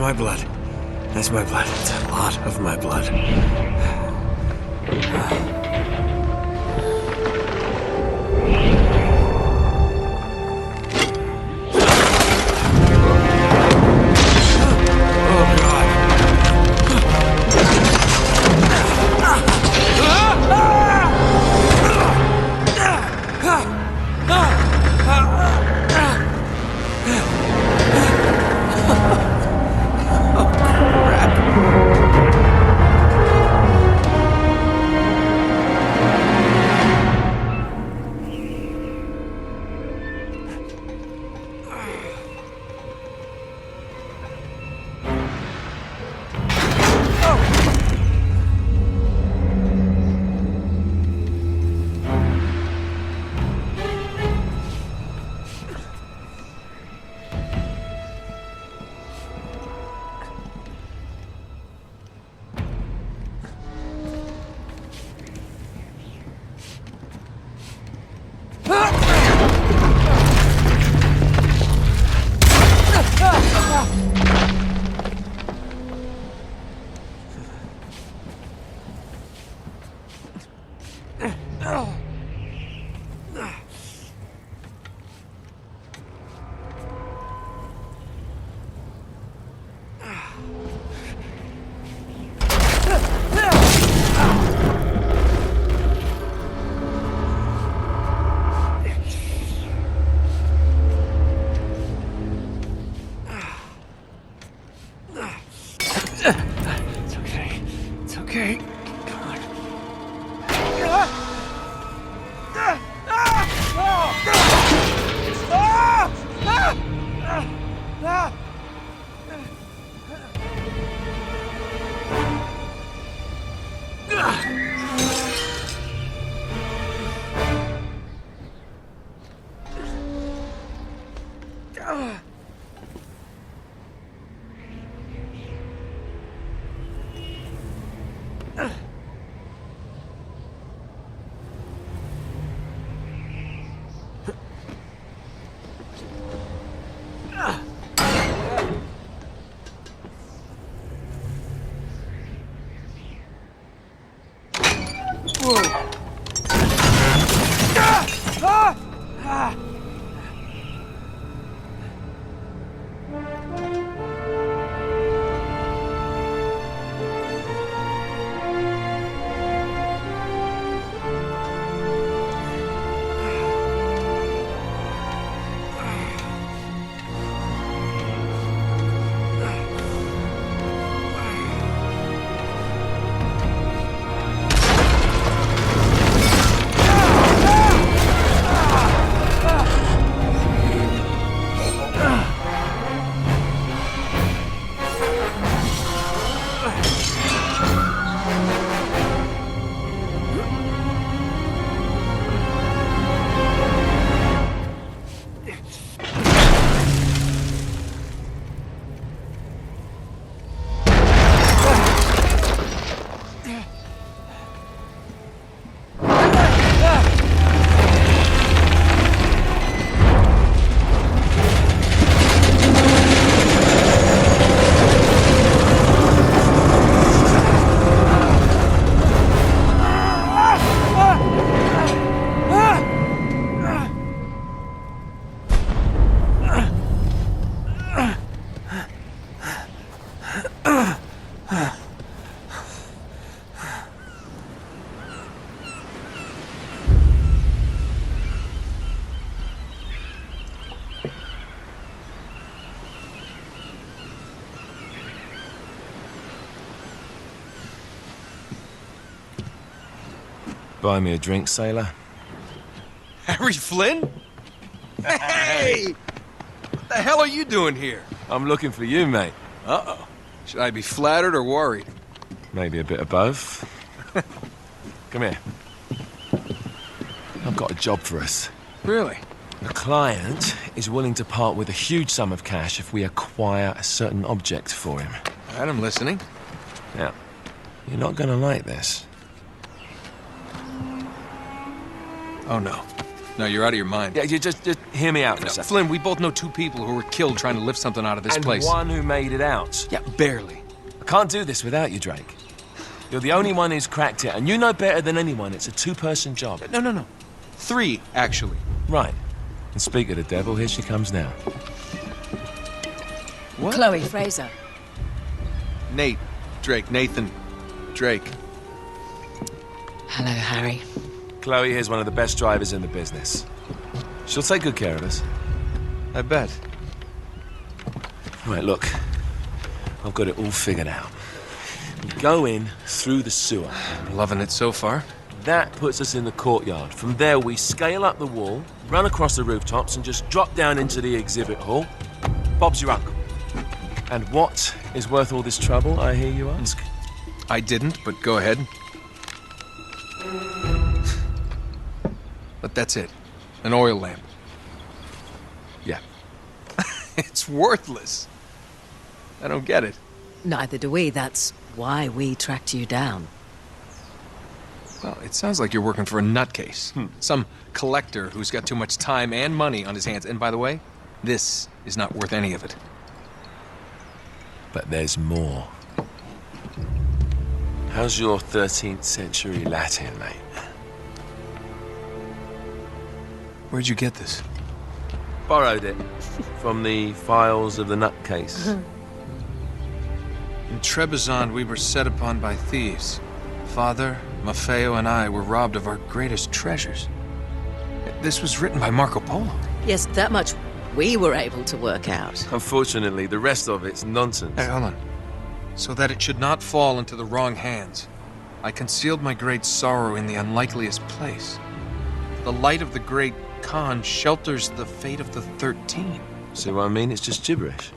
my blood. That's my blood. It's a lot of my blood. It's okay. Come on. Buy me a drink, sailor? Harry Flynn? Hey! What the hell are you doing here? I'm looking for you, mate. Uh-oh. Should I be flattered or worried? Maybe a bit of both. Come here. I've got a job for us. Really? The client is willing to part with a huge sum of cash if we acquire a certain object for him. All right, I'm listening. Now, you're not gonna like this. Oh, no. No, you're out of your mind. Yeah, you just hear me out for a second. Flynn, we both know two people who were killed trying to lift something out of this place. And one who made it out. Yeah, barely. I can't do this without you, Drake. You're the only one who's cracked it, and you know better than anyone it's a two-person job. No. 3, actually. Right. And speak of the devil, here she comes now. What? Chloe Fraser. Nate. Drake. Nathan. Drake. Hello, Harry. Chloe here's one of the best drivers in the business. She'll take good care of us. I bet. Right, look. I've got it all figured out. We go in through the sewer. Loving it so far. That puts us in the courtyard. From there, we scale up the wall, run across the rooftops, and just drop down into the exhibit hall. Bob's your uncle. And what is worth all this trouble, I hear you ask? I didn't, but go ahead. But that's it. An oil lamp. Yeah. It's worthless. I don't get it. Neither do we. That's why we tracked you down. Well, it sounds like you're working for a nutcase. Some collector who's got too much time and money on his hands. And by the way, this is not worth any of it. But there's more. How's your 13th century Latin, mate? Where'd you get this? Borrowed it from the files of the nutcase. In Trebizond, we were set upon by thieves. Father, Maffeo, and I were robbed of our greatest treasures. This was written by Marco Polo. Yes, that much we were able to work out. Unfortunately, the rest of it's nonsense. Hey, hold on. So that it should not fall into the wrong hands, I concealed my great sorrow in the unlikeliest place. The light of the great Khan shelters the fate of the 13. See what I mean? It's just gibberish.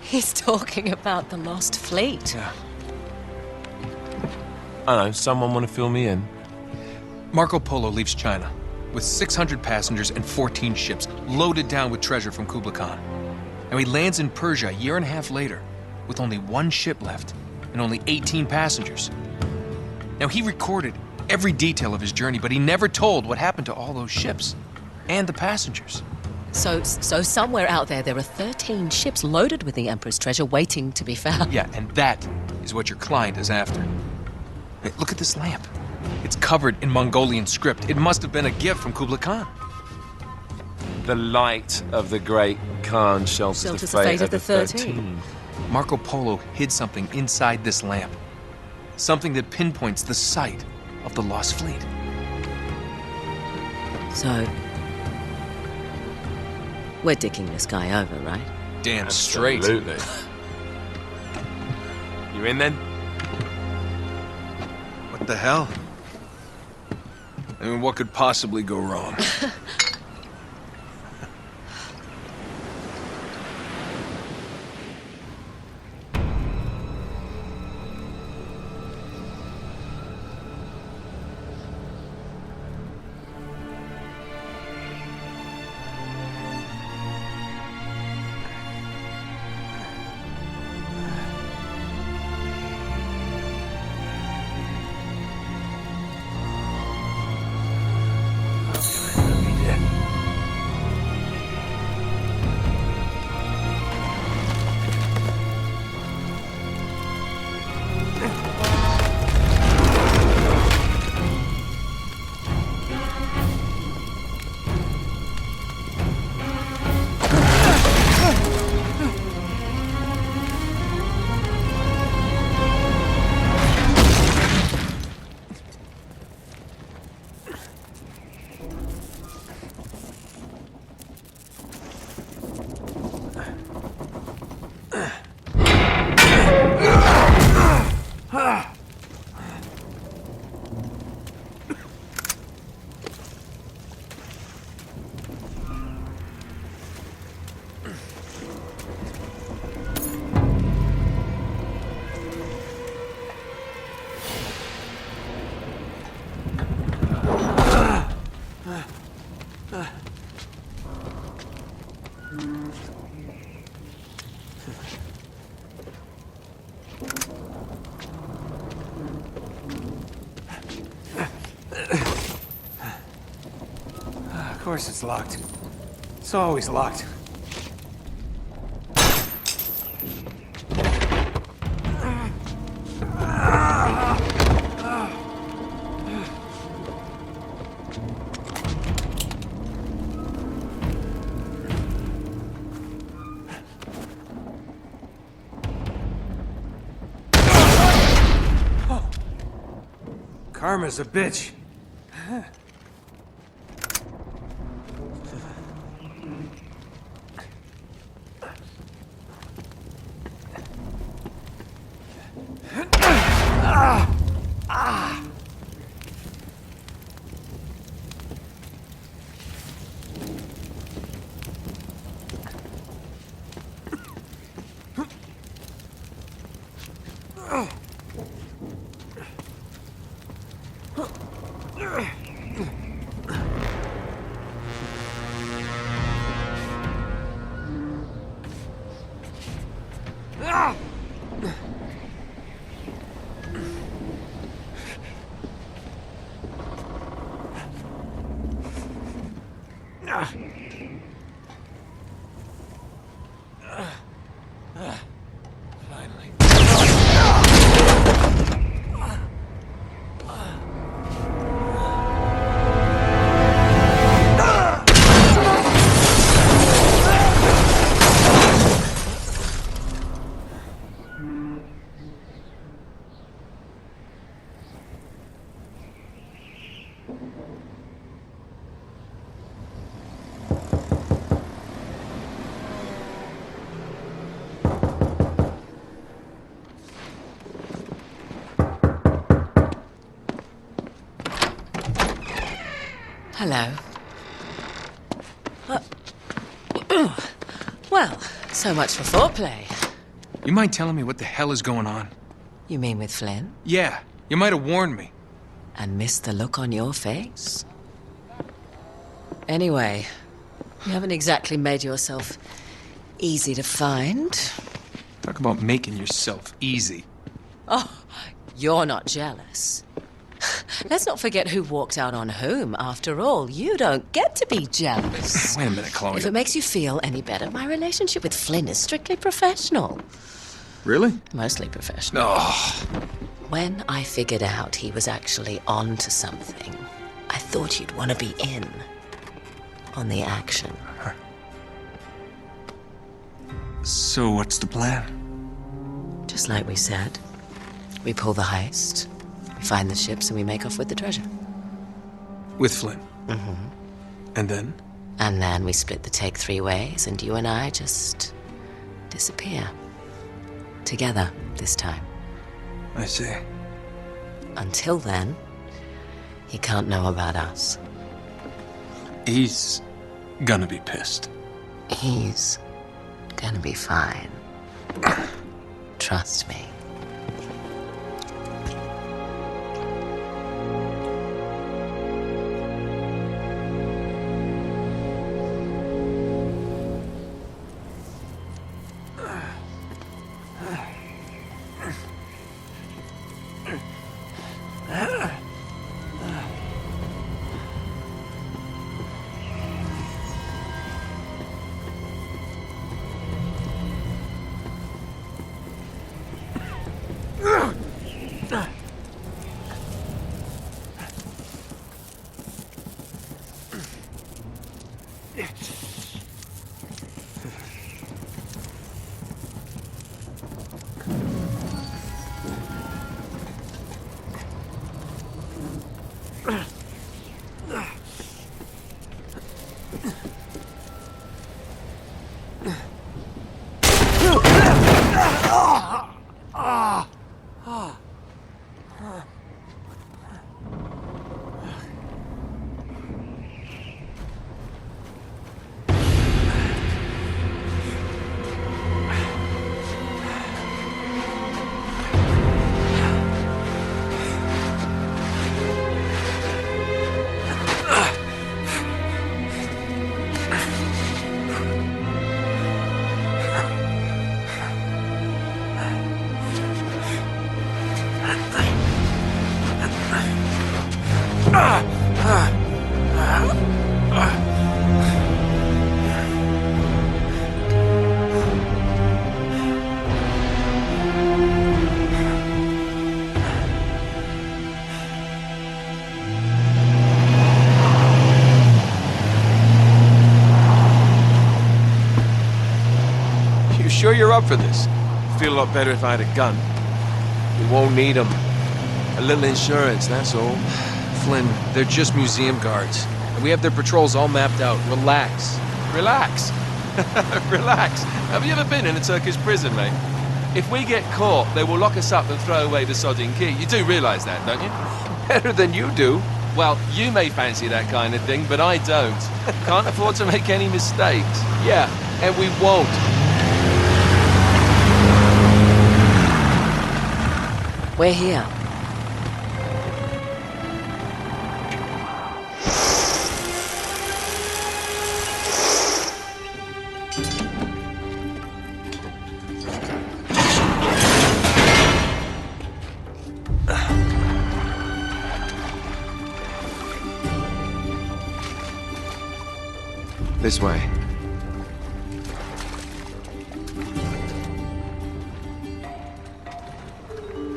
He's talking about the lost fleet. Yeah. I know, someone want to fill me in? Marco Polo leaves China with 600 passengers and 14 ships loaded down with treasure from Kublai Khan. And he lands in Persia a year and a half later with only 1 ship left and only 18 passengers. Now, he recorded every detail of his journey, but he never told what happened to all those ships and the passengers. So somewhere out there are 13 ships loaded with the Emperor's treasure waiting to be found. Yeah, and that is what your client is after. Hey, look at this lamp. It's covered in Mongolian script. It must have been a gift from Kublai Khan. The light of the great Khan shelters the fate of the 13. Marco Polo hid something inside this lamp. Something that pinpoints the site of the lost fleet. So, we're dicking this guy over, right? Damn straight. Absolutely. You in then? What the hell? I mean, what could possibly go wrong? course it's locked. It's always locked. Karma's a bitch. Finally. Hello. Well, so much for foreplay. You mind telling me what the hell is going on? You mean with Flynn? Yeah, you might have warned me. And missed the look on your face? Anyway, you haven't exactly made yourself easy to find. Talk about making yourself easy. Oh, you're not jealous. Let's not forget who walked out on whom. After all, you don't get to be jealous. Wait a minute, Chloe. If it makes you feel any better, my relationship with Flynn is strictly professional. Really? Mostly professional. Oh. When I figured out he was actually on to something, I thought you'd want to be in on the action. So what's the plan? Just like we said, we pull the heist, we find the ships, and we make off with the treasure. With Flynn? Mm-hmm. And then? And then we split the take 3 ways, and you and I just disappear. Together, this time. I see. Until then, he can't know about us. He's gonna be pissed. He's gonna be fine. Trust me. up for this. Feel a lot better if I had a gun. We won't need them. A little insurance, that's all. Flynn, they're just museum guards. And we have their patrols all mapped out. Relax. Relax. Relax. Have you ever been in a Turkish prison, mate? If we get caught, they will lock us up and throw away the sodding key. You do realise that, don't you? Better than you do. Well, you may fancy that kind of thing, but I don't. Can't afford to make any mistakes. Yeah, and we won't. We're here. This way.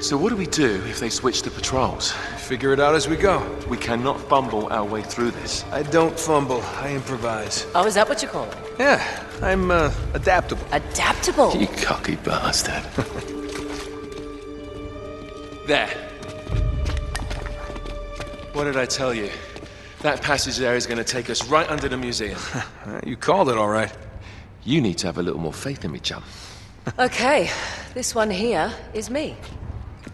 So what do we do if they switch the patrols? Figure it out as we go. We cannot fumble our way through this. I don't fumble, I improvise. Oh, is that what you call it? Yeah, I'm adaptable. Adaptable. You cocky bastard. There. What did I tell you? That passage there is going to take us right under the museum. You called it all right. You need to have a little more faith in me, chum. Okay, this one here is me.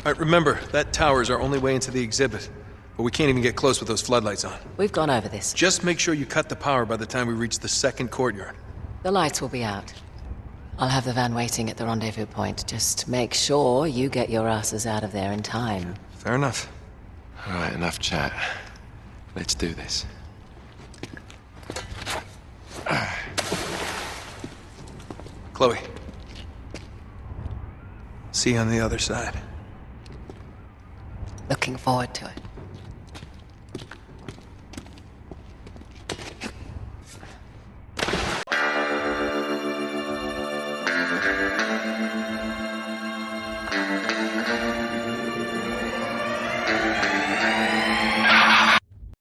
All right, remember, that tower is our only way into the exhibit. But we can't even get close with those floodlights on. We've gone over this. Just make sure you cut the power by the time we reach the second courtyard. The lights will be out. I'll have the van waiting at the rendezvous point. Just make sure you get your asses out of there in time. Fair enough. All right, enough chat. Let's do this. Chloe. See you on the other side. Looking forward to it.